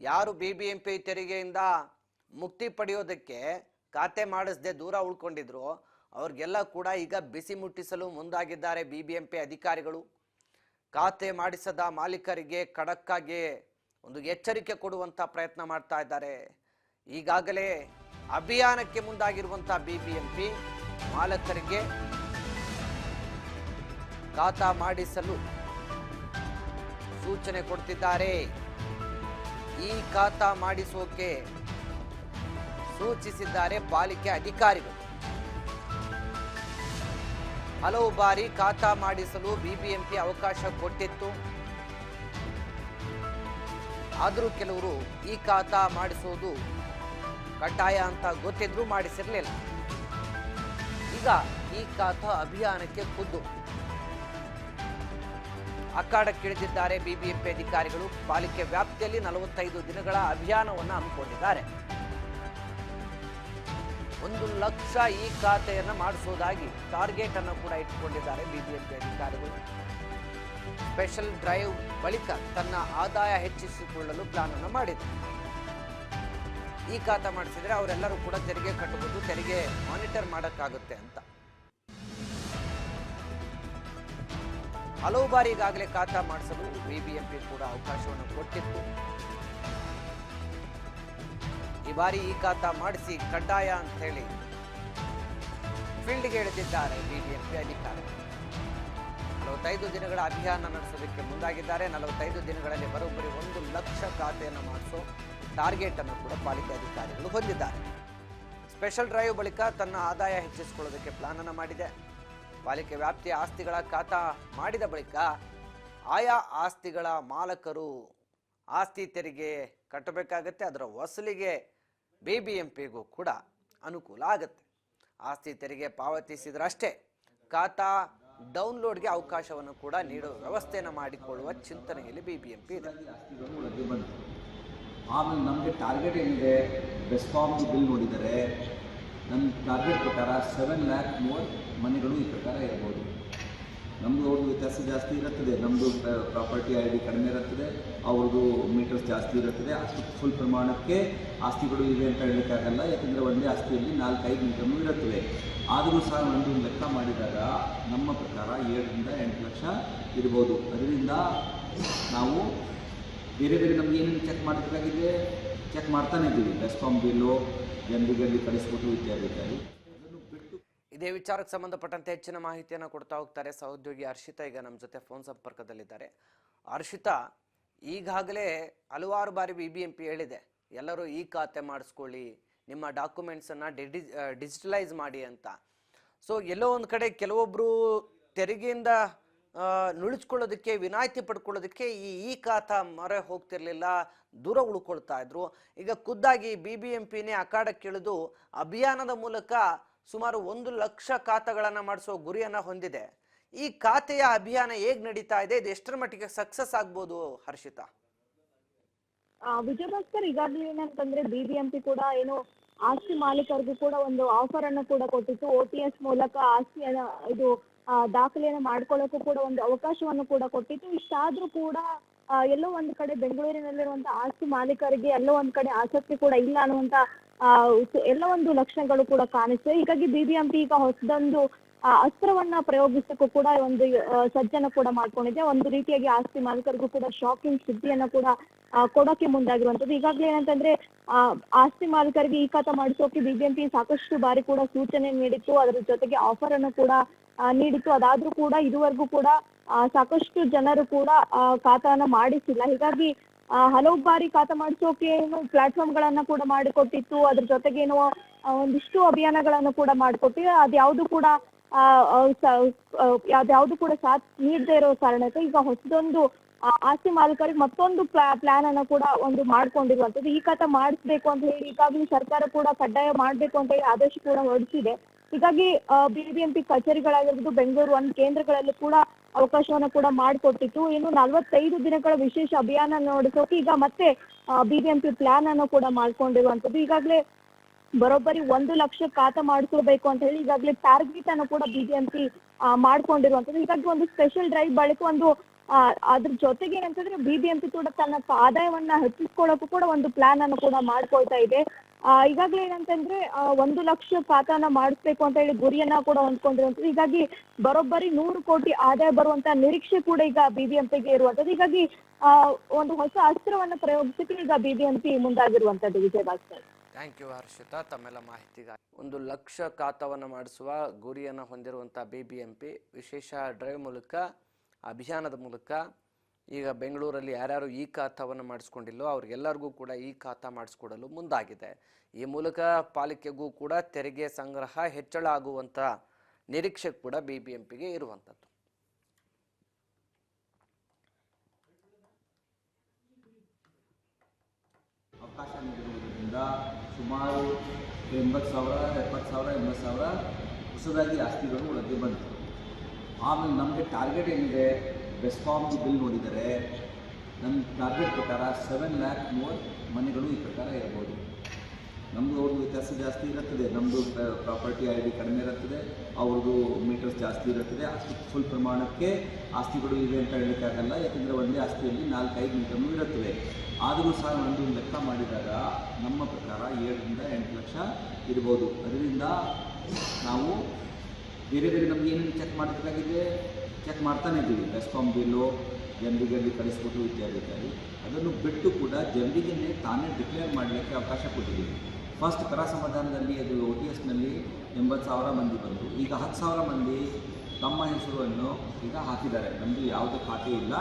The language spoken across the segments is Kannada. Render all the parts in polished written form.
ಯಾರು ಬಿಬಿಎಂಪಿ ತೆರಿಗೆಯಿಂದ ಮುಕ್ತಿ ಪಡೆಯೋದಕ್ಕೆ ಖಾತೆ ಮಾಡಿಸದೆ ದೂರ ಉಳ್ಕೊಂಡಿದ್ರು ಅವ್ರಿಗೆಲ್ಲ ಕೂಡ ಈಗ ಬಿಸಿ ಮುಟ್ಟಿಸಲು ಮುಂದಾಗಿದ್ದಾರೆ ಬಿಬಿಎಂಪಿ ಅಧಿಕಾರಿಗಳು. ಖಾತೆ ಮಾಡಿಸದ ಮಾಲೀಕರಿಗೆ ಖಡಕ್ಕಾಗಿ ಒಂದು ಎಚ್ಚರಿಕೆ ಕೊಡುವಂತ ಪ್ರಯತ್ನ ಮಾಡ್ತಾ ಇದ್ದಾರೆ. ಈಗಾಗಲೇ ಅಭಿಯಾನಕ್ಕೆ ಮುಂದಾಗಿರುವಂತ ಬಿಬಿಎಂಪಿ ಮಾಲೀಕರಿಗೆ ಖಾತಾ ಮಾಡಿಸಲು ಸೂಚನೆ ಕೊಡ್ತಿದ್ದಾರೆ. ಈ ಖಾತಾ ಮಾಡಿಸೋಕೆ ಸೂಚಿಸಿದ್ದಾರೆ ಪಾಲಿಕೆ ಅಧಿಕಾರಿಗಳು. ಹಲವು ಬಾರಿ ಖಾತಾ ಮಾಡಿಸಲು ಬಿಬಿಎಂಪಿ ಅವಕಾಶ ಕೊಟ್ಟಿತ್ತು. ಆದರೂ ಕೆಲವರು ಈ ಖಾತಾ ಮಾಡಿಸೋದು ಕಡ್ಡಾಯ ಅಂತ ಗೊತ್ತಿದ್ರು ಮಾಡಿಸಿರ್ಲಿಲ್ಲ. ಈಗ ಈ ಖಾತಾ ಅಭಿಯಾನಕ್ಕೆ ಖುದ್ದು ಅಖಾಡಕ್ಕಿಳಿದಿದ್ದಾರೆ ಬಿಬಿಎಂಪಿ ಅಧಿಕಾರಿಗಳು. ಪಾಲಿಕೆ ವ್ಯಾಪ್ತಿಯಲ್ಲಿ 45 ದಿನಗಳ ಅಭಿಯಾನವನ್ನು ಹಮ್ಮಿಕೊಂಡಿದ್ದಾರೆ. 1 ಲಕ್ಷ ಈ ಖಾತೆಯನ್ನು ಮಾಡಿಸೋದಾಗಿ ಟಾರ್ಗೆಟ್ ಅನ್ನು ಕೂಡ ಇಟ್ಟುಕೊಂಡಿದ್ದಾರೆ ಬಿಬಿಎಂಪಿ ಅಧಿಕಾರಿಗಳು. ಸ್ಪೆಷಲ್ ಡ್ರೈವ್ ಬಳಿಕ ತನ್ನ ಆದಾಯ ಹೆಚ್ಚಿಸಿಕೊಳ್ಳಲು ಪ್ಲಾನ್ ಅನ್ನು ಮಾಡಿದೆ. ಈ ಖಾತಾ ಮಾಡಿಸಿದ್ರೆ ಅವರೆಲ್ಲರೂ ಕೂಡ ತೆರಿಗೆ ಕಟ್ಟಬಹುದು, ತೆರಿಗೆ ಮಾನಿಟರ್ ಮಾಡಕ್ಕಾಗುತ್ತೆ ಅಂತ. ಹಲವು ಬಾರಿ ಈಗಾಗಲೇ ಖಾತಾ ಮಾಡಿಸಲು ಬಿಬಿಎಂಪಿ ಕೂಡ ಅವಕಾಶವನ್ನು ಕೊಟ್ಟಿತ್ತು. ಈ ಬಾರಿ ಈ ಖಾತಾ ಮಾಡಿಸಿ ಕಡ್ಡಾಯ ಅಂತ ಹೇಳಿ ಫೀಲ್ಡ್ಗೆ ಇಳಿದಿದ್ದಾರೆ ಬಿಬಿಎಂಪಿ ಅಧಿಕಾರಿಗಳು. 45 ದಿನಗಳ ಅಭಿಯಾನ ನಡೆಸೋದಕ್ಕೆ ಮುಂದಾಗಿದ್ದಾರೆ. 45 ದಿನಗಳಲ್ಲಿ ಬರೋಬ್ಬರಿ 1 ಲಕ್ಷ ಖಾತೆಯನ್ನು ಮಾಡಿಸೋ ಟಾರ್ಗೆಟ್ ಅನ್ನು ಕೂಡ ಪಾಲಿಕೆ ಅಧಿಕಾರಿಗಳು ಹೊಂದಿದ್ದಾರೆ. ಸ್ಪೆಷಲ್ ಡ್ರೈವ್ ಬಳಿಕ ತನ್ನ ಆದಾಯ ಹೆಚ್ಚಿಸಿಕೊಳ್ಳೋದಕ್ಕೆ ಪ್ಲಾನ್ ಅನ್ನು ಮಾಡಿದೆ. ಪಾಲಿಕೆ ವ್ಯಾಪ್ತಿಯ ಆಸ್ತಿಗಳ ಖಾತಾ ಮಾಡಿದ ಬಳಿಕ ಆಯಾ ಆಸ್ತಿಗಳ ಮಾಲಕರು ಆಸ್ತಿ ತೆರಿಗೆ ಕಟ್ಟಬೇಕಾಗತ್ತೆ. ಅದರ ವಸೂಲಿಗೆ ಬಿಬಿಎಂಪಿಗೂ ಕೂಡ ಅನುಕೂಲ ಆಗುತ್ತೆ. ಆಸ್ತಿ ತೆರಿಗೆ ಪಾವತಿಸಿದ್ರಷ್ಟೇ ಖಾತಾ ಡೌನ್ಲೋಡ್ಗೆ ಅವಕಾಶವನ್ನು ಕೂಡ ನೀಡುವ ವ್ಯವಸ್ಥೆಯನ್ನು ಮಾಡಿಕೊಳ್ಳುವ ಚಿಂತನೆಯಲ್ಲಿ ಬಿಬಿಎಂಪಿ ಇದೆ. ಆಮೇಲೆ ನಮಗೆ ಟಾರ್ಗೆಟ್ ಏನಿದೆ, ಬೆಸ್ಕಾಮ್ಗೆ ಬಿಲ್ ನೋಡಿದರೆ ನನ್ನ ಟಾರ್ಗೆಟ್ ಪ್ರಕಾರ 7 lakh more ಮನೆಗಳು ಈ ಪ್ರಕಾರ ಇರ್ಬೋದು. ನಮ್ಮದು ಅವ್ರದ್ದು ವ್ಯತ್ಯಾಸ ಜಾಸ್ತಿ ಇರುತ್ತದೆ. ನಮ್ಮದು ಪ್ರಾಪರ್ಟಿ ID ಕಡಿಮೆ ಇರುತ್ತದೆ, ಅವ್ರದ್ದು ಮೀಟರ್ಸ್ ಜಾಸ್ತಿ ಇರುತ್ತದೆ. ಅಷ್ಟು ಫುಲ್ ಪ್ರಮಾಣಕ್ಕೆ ಆಸ್ತಿಗಳು ಇವೆ ಅಂತ ಹೇಳೋಕ್ಕಾಗಲ್ಲ. ಯಾಕೆಂದರೆ ಒಂದೇ ಆಸ್ತಿಯಲ್ಲಿ 4-5 ಮೀಟರ್ನೂ ಇರುತ್ತವೆ. ಆದರೂ ಸಹ ಒಂದು ಲೆಕ್ಕ ಮಾಡಿದಾಗ ನಮ್ಮ ಪ್ರಕಾರ 7ರಿಂದ 8 ಲಕ್ಷ ಇರ್ಬೋದು. ಅದರಿಂದ ನಾವು ಬೇರೆ ಬೇರೆ ನಮ್ಗೆ ಏನೇನು ಚೆಕ್ ಮಾಡಬೇಕಾಗಿದೆ ಚೆಕ್ ಮಾಡ್ತಾನೆ ಇದ್ದೀವಿ. ಬೆಸ್ಕಾಮ್ ಬಿಲ್ಲು ಜನರಿಗೆ ಕಳಿಸ್ಬಿಟ್ಟು ಇತ್ಯಾದಿ. ಅದನ್ನು ಬಿಟ್ಟು ಇದೇ ವಿಚಾರಕ್ಕೆ ಸಂಬಂಧಪಟ್ಟಂತೆ ಹೆಚ್ಚಿನ ಮಾಹಿತಿಯನ್ನು ಕೊಡ್ತಾ ಹೋಗ್ತಾರೆ ಸಹೋದ್ಯೋಗಿ ಹರ್ಷಿತಾ. ಈಗ ನಮ್ಮ ಜೊತೆ ಫೋನ್ ಸಂಪರ್ಕದಲ್ಲಿದ್ದಾರೆ. ಹರ್ಷಿತಾ, ಈಗಾಗಲೇ ಹಲವಾರು ಬಾರಿ ಬಿಬಿಎಂಪಿ ಹೇಳಿದೆ ಎಲ್ಲರೂ ಈ ಖಾತೆ ಮಾಡಿಸ್ಕೊಳ್ಳಿ, ನಿಮ್ಮ ಡಾಕ್ಯುಮೆಂಟ್ಸನ್ನು ಡಿಜಿಟಲೈಸ್ ಮಾಡಿ ಅಂತ. ಸೊ ಎಲ್ಲೋ ಒಂದು ಕಡೆ ಕೆಲವೊಬ್ಬರು ತೆರಿಗೆಯಿಂದ ನುಳಿಸ್ಕೊಳ್ಳೋದಕ್ಕೆ, ವಿನಾಯಿತಿ ಪಡ್ಕೊಳ್ಳೋದಕ್ಕೆ ಈ ಖಾತಾ ಮೊರೆ ಹೋಗ್ತಿರ್ಲಿಲ್ಲ, ದೂರ ಉಳ್ಕೊಳ್ತಾ ಇದ್ರು. ಈಗ ಖುದ್ದಾಗಿ ಬಿಬಿಎಂಪಿನೇ ಅಖಾಡಕ್ಕಿಳಿದು ಅಭಿಯಾನದ ಮೂಲಕ ಸುಮಾರು 1 ಲಕ್ಷ ಖಾತೆಗಳನ್ನು ಮಾಡಿಸೋ ಗುರಿಯನ್ನ ಹೊಂದಿದೆ. ಈ ಖಾತೆಯ ಅಭಿಯಾನ ಹೇಗ್ ನಡೀತಾ ಇದೆ, ಇದು ಎಷ್ಟರ ಮಟ್ಟಿಗೆ ಸಕ್ಸಸ್ ಆಗ್ಬೋದು ಹರ್ಷಿತಾ? ವಿಜಯ ಭಾಸ್ಕರ್, ಈಗಾಗಲೇ ಏನಂತಂದ್ರೆ ಬಿಬಿಎಂಪಿ ಕೂಡ ಏನು ಆಸ್ತಿ ಮಾಲೀಕರಿಗೂ ಕೂಡ ಒಂದು ಆಫರ್ ಅನ್ನು ಕೂಡ ಕೊಟ್ಟಿತ್ತು. OTS ಮೂಲಕ ಆಸ್ತಿಯನ್ನ ಇದು ದಾಖಲೆಯನ್ನು ಮಾಡ್ಕೊಳ್ಳೋಕ್ಕೂ ಕೂಡ ಒಂದು ಅವಕಾಶವನ್ನು ಕೂಡ ಕೊಟ್ಟಿತ್ತು. ಇಷ್ಟಾದ್ರೂ ಕೂಡ ಎಲ್ಲೋ ಒಂದ್ ಕಡೆ ಬೆಂಗಳೂರಿನಲ್ಲಿರುವಂತಹ ಆಸ್ತಿ ಮಾಲೀಕರಿಗೆ ಎಲ್ಲೋ ಒಂದ್ ಕಡೆ ಆಸಕ್ತಿ ಕೂಡ ಇಲ್ಲ ಅನ್ನುವಂತ ಎಲ್ಲ ಒಂದು ಲಕ್ಷಣಗಳು ಕೂಡ ಕಾಣಿಸ್ತವೆ. ಹೀಗಾಗಿ ಬಿಬಿಎಂಪಿ ಈಗ ಹೊಸದೊಂದು ಅಸ್ತ್ರವನ್ನ ಪ್ರಯೋಗಿಸಕ್ಕೂ ಕೂಡ ಒಂದು ಸಜ್ಜನ ಕೂಡ ಮಾಡ್ಕೊಂಡಿದೆ. ಒಂದು ರೀತಿಯಾಗಿ ಆಸ್ತಿ ಮಾಲೀಕರಿಗೂ ಕೂಡ ಶಾಕಿಂಗ್ ಸುದ್ದಿಯನ್ನ ಕೂಡ ಕೊಡೋಕೆ ಮುಂದಾಗಿರುವಂತದ್ದು. ಈಗಾಗಲೇ ಏನಂತಂದ್ರೆ ಆಸ್ತಿ ಮಾಲೀಕರಿಗೆ ಈ ಖಾತಾ ಮಾಡಿಸೋಕೆ ಬಿಬಿಎಂಪಿ ಸಾಕಷ್ಟು ಬಾರಿ ಕೂಡ ಸೂಚನೆ ನೀಡಿತ್ತು. ಅದರ ಜೊತೆಗೆ ಆಫರ್ ಅನ್ನು ಕೂಡ ನೀಡಿತ್ತು. ಅದಾದ್ರೂ ಕೂಡ ಇದುವರೆಗೂ ಕೂಡ ಸಾಕಷ್ಟು ಜನರು ಕೂಡ ಖಾತಾನ ಮಾಡಿಸಿಲ್ಲ. ಹೀಗಾಗಿ ಹಲವು ಬಾರಿ ಖಾತಾ ಮಾಡಿಸೋಕೆ ಏನು ಪ್ಲಾಟ್ಫಾರ್ಮ್ ಗಳನ್ನ ಕೂಡ ಮಾಡಿಕೊಟ್ಟಿತ್ತು. ಅದ್ರ ಜೊತೆಗೆ ಏನೋ ಒಂದಿಷ್ಟು ಅಭಿಯಾನಗಳನ್ನು ಕೂಡ ಮಾಡಿಕೊಟ್ಟಿದೆ. ಅದ್ಯಾವುದು ಕೂಡ ಯಾವ್ದು ಕೂಡ ಸಾಥ್ ನೀಡದೇ ಇರೋ ಕಾರಣಕ್ಕೆ ಈಗ ಹೊಸದೊಂದು ಆಸ್ತಿ ಮಾಲೀಕರಿಗೆ ಮತ್ತೊಂದು ಪ್ಲಾನ್ ಅನ್ನ ಕೂಡ ಒಂದು ಮಾಡ್ಕೊಂಡಿರುವಂತದ್ದು. ಈ ಖಾತಾ ಮಾಡಿಸ್ಬೇಕು ಅಂತ ಹೇಳಿ ಈಗಾಗಲೇ ಸರ್ಕಾರ ಕೂಡ ಕಡ್ಡಾಯ ಮಾಡ್ಬೇಕು ಅಂತ ಹೇಳಿ ಆದೇಶ ಕೂಡ ಹೊರಡಿಸಿದೆ. ಹೀಗಾಗಿ ಬಿಬಿಎಂಪಿ ಕಚೇರಿಗಳಾಗಿರ್ಬೋದು, ಬೆಂಗಳೂರು 1 ಕೇಂದ್ರಗಳಲ್ಲಿ ಕೂಡ ಅವಕಾಶವನ್ನ ಕೂಡ ಮಾಡಿಕೊಟ್ಟಿತ್ತು. ಇನ್ನು 45 ದಿನಗಳ ವಿಶೇಷ ಅಭಿಯಾನ ನಡೆಸೋಕೆ ಈಗ ಮತ್ತೆ ಬಿಬಿಎಂಪಿ ಪ್ಲಾನ್ ಅನ್ನು ಕೂಡ ಮಾಡ್ಕೊಂಡಿರುವಂತದ್ದು. ಈಗಾಗಲೇ ಬರೋಬ್ಬರಿ 1 ಲಕ್ಷ ಖಾತಾ ಮಾಡಿಸ್ಕೊಳ್ಬೇಕು ಅಂತ ಹೇಳಿ ಈಗಾಗಲೇ ಟಾರ್ಗೆಟ್ ಅನ್ನು ಕೂಡ ಬಿಬಿಎಂಪಿ ಮಾಡ್ಕೊಂಡಿರುವಂತದ್ದು. ಹೀಗಾಗಿ ಒಂದು ಸ್ಪೆಷಲ್ ಡ್ರೈವ್ ಬಳಿಕ ಒಂದು ಅದ್ರ ಜೊತೆಗೆ ಏನಂತಂದ್ರೆ BBMP ಕೂಡ ತನ್ನ ಆದಾಯವನ್ನ ಹೆಚ್ಚಿಸ್ಕೊಳ್ಳೋಕ್ಕೂ ಕೂಡ ಒಂದು ಪ್ಲಾನ್ ಅನ್ನು ಕೂಡ ಮಾಡ್ಕೊಳ್ತಾ ಇದೆ. ಈಗಾಗಲೇ ಏನಂತಂದ್ರೆ 1 ಲಕ್ಷ ಖಾತಾನ ಮಾಡಿಸ್ಬೇಕು ಅಂತ ಹೇಳಿ ಗುರಿಯನ್ನ ಕೂಡ ಹೊಂದ್ಕೊಂಡಿರುವಂತದ್ದು. ಹೀಗಾಗಿ ಬರೋಬ್ಬರಿ 100 ಕೋಟಿ ಆದಾಯ ಬರುವಂತ ನಿರೀಕ್ಷೆ ಕೂಡ ಈಗ BBMPಗೆ ಇರುವಂತದ್ದು. ಹೀಗಾಗಿ ಒಂದು ಹೊಸ ಅಸ್ತ್ರವನ್ನ ಪ್ರಯೋಗಿಸಕ್ಕೆ ಈಗ BBMP ಮುಂದಾಗಿರುವಂತದ್ದು. ವಿಜಯ ಭಾಸ್ಕರ್, ಥ್ಯಾಂಕ್ ಯು ಹರ್ಷಿತಾ ತಮ್ಮೆಲ್ಲ ಮಾಹಿತಿಗಾಗಿ. 1 ಲಕ್ಷ ಖಾತಾವನ್ನು ಮಾಡಿಸುವ ಗುರಿಯನ್ನು ಹೊಂದಿರುವಂಥ BBMP ವಿಶೇಷ ಡ್ರೈವ್ ಮೂಲಕ ಅಭಿಯಾನದ ಮೂಲಕ ಈಗ ಬೆಂಗಳೂರಲ್ಲಿ ಯಾರ್ಯಾರು ಈ ಖಾತಾವನ್ನು ಮಾಡಿಸ್ಕೊಂಡಿಲ್ಲೋ ಅವ್ರಿಗೆಲ್ಲರಿಗೂ ಕೂಡ ಈ ಖಾತಾ ಮಾಡಿಸ್ಕೊಡಲು ಮುಂದಾಗಿದೆ. ಈ ಮೂಲಕ ಪಾಲಿಕೆಗೂ ಕೂಡ ತೆರಿಗೆ ಸಂಗ್ರಹ ಹೆಚ್ಚಳ ಆಗುವಂಥ ನಿರೀಕ್ಷೆ ಕೂಡ BBMPಗೆ ಇರುವಂಥದ್ದು. ಅವಕಾಶ ನೀಡಿರುವುದರಿಂದ ಸುಮಾರು 80,000, 70,000, 80,000 ಹೊಸದಾಗಿ ಆಸ್ತಿಗಳು ಒಳಗೆ ಬಂತು. ಆಮೇಲೆ ನಮಗೆ ಟಾರ್ಗೆಟ್ ಏನಿದೆ, ಬೆಸ್ಕಾಮ್ದು ಬಿಲ್ ನೋಡಿದರೆ ನನ್ನ ಟಾರ್ಗೆಟ್ ಪ್ರಕಾರ 7 lakh more ಮನೆಗಳು ಈ ಪ್ರಕಾರ ಇರ್ಬೋದು. ನಮ್ಮದು ಅವ್ರದ್ದು ವ್ಯತ್ಯಾಸ ಜಾಸ್ತಿ ಇರುತ್ತದೆ. ನಮ್ಮದು ಪ್ರಾಪರ್ಟಿ ID ಕಡಿಮೆ ಇರುತ್ತದೆ, ಅವ್ರದ್ದು ಮೀಟರ್ಸ್ ಜಾಸ್ತಿ ಇರುತ್ತದೆ. ಅಷ್ಟು ಫುಲ್ ಪ್ರಮಾಣಕ್ಕೆ ಆಸ್ತಿಗಳು ಇವೆ ಅಂತ ಹೇಳಲಿಕ್ಕಾಗಲ್ಲ, ಯಾಕೆಂದರೆ ಒಂದೇ ಆಸ್ತಿಯಲ್ಲಿ 4-5 ಮೀಟರ್ನೂ ಇರುತ್ತವೆ. ಆದರೂ ಸಹ ಒಂದು ಲೆಕ್ಕ ಮಾಡಿದಾಗ ನಮ್ಮ ಪ್ರಕಾರ 7ರಿಂದ 8 ಲಕ್ಷ ಇರ್ಬೋದು. ಅದರಿಂದ ನಾವು ಬೇರೆ ನಮಗೆ ಏನೇನು ಚೆಕ್ ಮಾಡಬೇಕಾಗಿದೆ ಚೆಕ್ ಮಾಡ್ತಾನೆ ಇದ್ದೀವಿ. ಬೆಸ್ಕಾಮ್ ಬಿಲ್ಲು ಜನರಿಗೆ ಕಳಿಸ್ಬಿಟ್ಟು ಇತ್ಯಾದಿ ಅದನ್ನು ಬಿಟ್ಟು ಕೂಡ ಜನರಿಗೆ ತಾನೇ ಡಿಕ್ಲೇರ್ ಮಾಡಲಿಕ್ಕೆ ಅವಕಾಶ ಕೊಟ್ಟಿದ್ದೀವಿ. ಫಸ್ಟ್ ಕರ ಸಮಾಧಾನದಲ್ಲಿ ಅದು OTSನಲ್ಲಿ 80,000 ಮಂದಿ ಬಂದರು. ಈಗ 10,000 ಮಂದಿ ತಮ್ಮ ಹೆಸರನ್ನು ಈಗ ಹಾಕಿದ್ದಾರೆ. ನಮ್ಮದು ಯಾವುದೇ ಖಾತೆ ಇಲ್ಲ,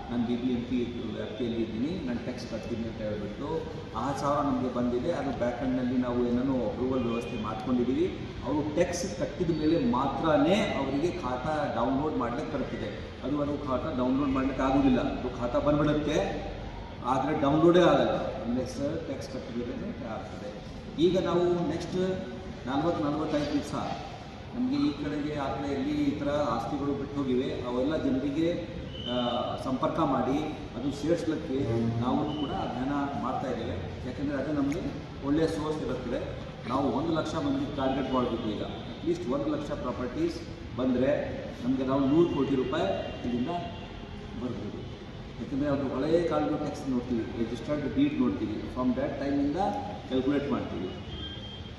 ನಾನು BBMP ವ್ಯಾಪ್ತಿಯಲ್ಲಿ ಇದ್ದೀನಿ, ನಾನು ಟ್ಯಾಕ್ಸ್ ಕಟ್ತೀನಿ ಅಂತ ಹೇಳ್ಬಿಟ್ಟು 10,000 ನಮಗೆ ಬಂದಿದೆ. ಅದು ಬ್ಯಾಕೆಂಡ್ನಲ್ಲಿ ನಾವು ಏನೋ ಅಪ್ರೂವಲ್ ವ್ಯವಸ್ಥೆ ಮಾಡ್ಕೊಂಡಿದ್ದೀವಿ. ಅವರು ಟ್ಯಾಕ್ಸ್ ಕಟ್ಟಿದ ಮೇಲೆ ಮಾತ್ರನೇ ಅವರಿಗೆ ಖಾತಾ ಡೌನ್ಲೋಡ್ ಮಾಡಲಿಕ್ಕೆ ಬರ್ತದೆ. ಅದು ಖಾತಾ ಡೌನ್ಲೋಡ್ ಮಾಡಲಿಕ್ಕೆ ಆಗೋದಿಲ್ಲ. ಅದು ಖಾತಾ ಬಂದ್ಬಿಡುತ್ತೆ, ಆದರೆ ಡೌನ್ಲೋಡೇ ಆಗಲ್ಲ ಅನ್ಲೆಸ್ ಟ್ಯಾಕ್ಸ್ ಕಟ್ಟಿದ್ರೆ ಆಗ್ತದೆ. ಈಗ ನಾವು ನೆಕ್ಸ್ಟ್ 40-45 ದಿವಸ ನಮಗೆ ಈ ಕಡೆಗೆ ಆ ಕಡೆಯಲ್ಲಿ ಈ ಥರ ಆಸ್ತಿಗಳು ಬಿಟ್ಟು ಹೋಗಿವೆ, ಅವೆಲ್ಲ ಜನರಿಗೆ ಸಂಪರ್ಕ ಮಾಡಿ ಅದು ಸೇರಿಸ್ಲಿಕ್ಕೆ ನಾವು ಕೂಡ ಅಧ್ಯಯನ ಮಾಡ್ತಾ ಇದ್ದೇವೆ. ಯಾಕೆಂದರೆ ಅದು ನಮಗೆ ಒಳ್ಳೆಯ ಸೋರ್ಸ್ ಇರುತ್ತದೆ. ನಾವು 1 ಲಕ್ಷ ಮಂದಿ ಟಾರ್ಗೆಟ್ ಮಾಡಬೇಕು. ಈಗ ಅಟ್ಲೀಸ್ಟ್ 1 ಲಕ್ಷ ಪ್ರಾಪರ್ಟೀಸ್ ಬಂದರೆ ನಮಗೆ ನಾವು 100 ಕೋಟಿ ರೂಪಾಯಿ ಇದರಿಂದ ಬರ್ಬೋದು. ಯಾಕೆಂದರೆ ಅದು ಹಳೆಯ ಕಾಲದ ಟ್ಯಾಕ್ಸ್ ನೋಡ್ತೀವಿ, ರಿಜಿಸ್ಟರ್ಡ್ ಡೀಡ್ ನೋಡ್ತೀವಿ, ಫ್ರಮ್ ದ್ಯಾಟ್ ಟೈಮಿಂದ ಕ್ಯಾಲ್ಕುಲೇಟ್ ಮಾಡ್ತೀವಿ.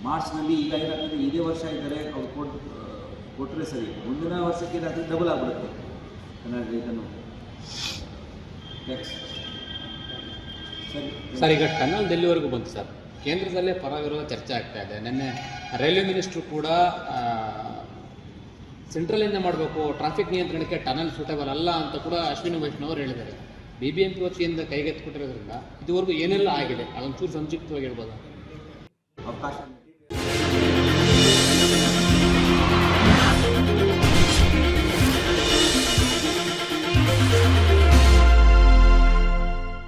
ಮಾರ್ಚ್ನಲ್ಲಿ ಈಗ ಏನಾಗ್ತದೆ, ಇದೇ ವರ್ಷ ಇದ್ದರೆ ಅವ್ರು ಕೊಟ್ಟರೆ ಸರಿ, ಮುಂದಿನ ವರ್ಷಕ್ಕೆ ಏನಾಗ್ತದೆ ಡಬಲ್ ಆಗಿಬಿಡುತ್ತೆ ಕನ್ನಡ ಇದನ್ನು ಟ್ಯಾಕ್ಸ್. ಸರ್, ಈಗ ಟನಲ್ ಡೆಲ್ಲಿವರೆಗೂ ಬಂತು ಸರ್. ಕೇಂದ್ರದಲ್ಲೇ ಪರವಿರೋಧ ಚರ್ಚೆ ಆಗ್ತಾ ಇದೆ. ನಿನ್ನೆ ರೈಲ್ವೆ ಮಿನಿಸ್ಟ್ರು ಕೂಡ ಸೆಂಟ್ರಲಿಂದ ಮಾಡಬೇಕು, ಟ್ರಾಫಿಕ್ ನಿಯಂತ್ರಣಕ್ಕೆ ಟನಲ್ ಸೂಟೇಬಲ್ ಅಲ್ಲ ಅಂತ ಕೂಡ ಅಶ್ವಿನಿ ವೈಷ್ಣವ್ ಅವರು ಹೇಳಿದ್ದಾರೆ. BBMP ವತಿಯಿಂದ ಕೈಗೆತ್ತಿಕೊಟ್ಟಿರೋದ್ರಿಂದ ಇದುವರೆಗೂ ಏನೆಲ್ಲ ಆಗಿದೆ ಅದೊಂಚೂರು ಸಂಕ್ಷಿಪ್ತವಾಗಿ ಹೇಳ್ಬೋದಾ? ಅವಕಾಶ